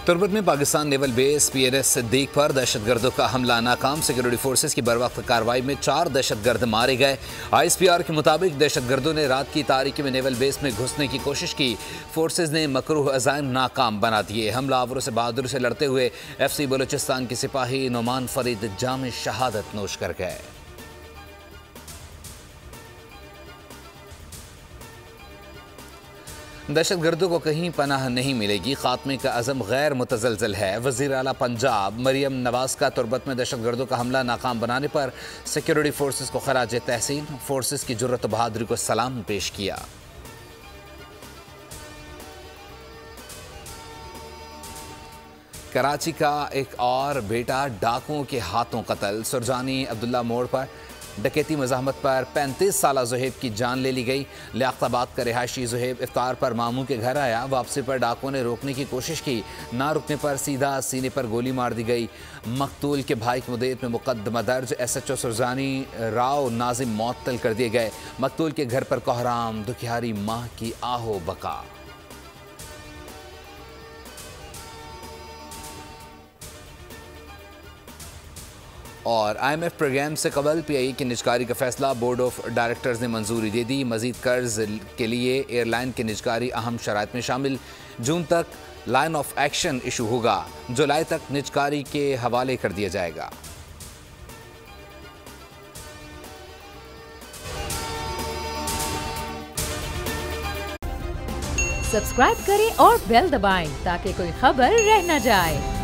तुर्बत में Pakistan naval base PNS Siddiq पर दहशतगर्दों का हमला नाकाम। सिक्योरिटी फोर्सेस की बरवक्त कार्रवाई में 4 दहशतगर्द मारे गए। ISPR के मुताबिक दहशतगर्दों ने रात की तारीकी में नेवल बेस में घुसने की कोशिश की। फोर्सेस ने मकरूह अज़ाइम नाकाम बना दिए। हमलावरों से बहादुरी से लड़ते हुए FC बलूचिस्तान के सिपाही नुमान फरीद जाम शहादत नोश कर गए। दहशतगर्दों को कहीं पनाह नहीं मिलेगी, खात्मे का अज़म गैर मुतज़लज़ल है। वज़ीर आला पंजाब मरियम नवाज का तुर्बत में दहशतगर्दों का हमला नाकाम बनाने पर सिक्योरिटी फोर्सेस को खराज तहसीन, फोर्सेस की जुर्रत व बहादुरी को सलाम पेश किया। कराची का एक और बेटा डाकुओं के हाथों कत्ल। सुरजानी अब्दुल्ला मोड़ पर डकैती मज़ाहमत पर 35 साला ज़ुहैब की जान ले ली गई। लियाकताबाद का रिहायशी ज़ुहैब इफ्तार पर मामू के घर आया। वापसी पर डाकुओं ने रोकने की कोशिश की, ना रुकने पर सीधा सीने पर गोली मार दी गई। मकतूल के भाई की मुद्दत में मुकदमा दर्ज। SHO सुरजानी राव नाजिम मुअत्तल कर दिए गए। मकतूल के घर पर कोहराम, दुखियारी माँ की आहो बका। और IMF प्रोग्राम से कबल PIA की निजकारी का फैसला, बोर्ड ऑफ डायरेक्टर्स ने मंजूरी दे दी। मजीद कर्ज के लिए एयरलाइन की निजकारी अहम शराइत में शामिल। जून तक लाइन ऑफ एक्शन इशू होगा, जुलाई तक निजकारी के हवाले कर दिया जाएगा। सब्सक्राइब करें और बेल दबाएं ताकि कोई खबर रह न जाए।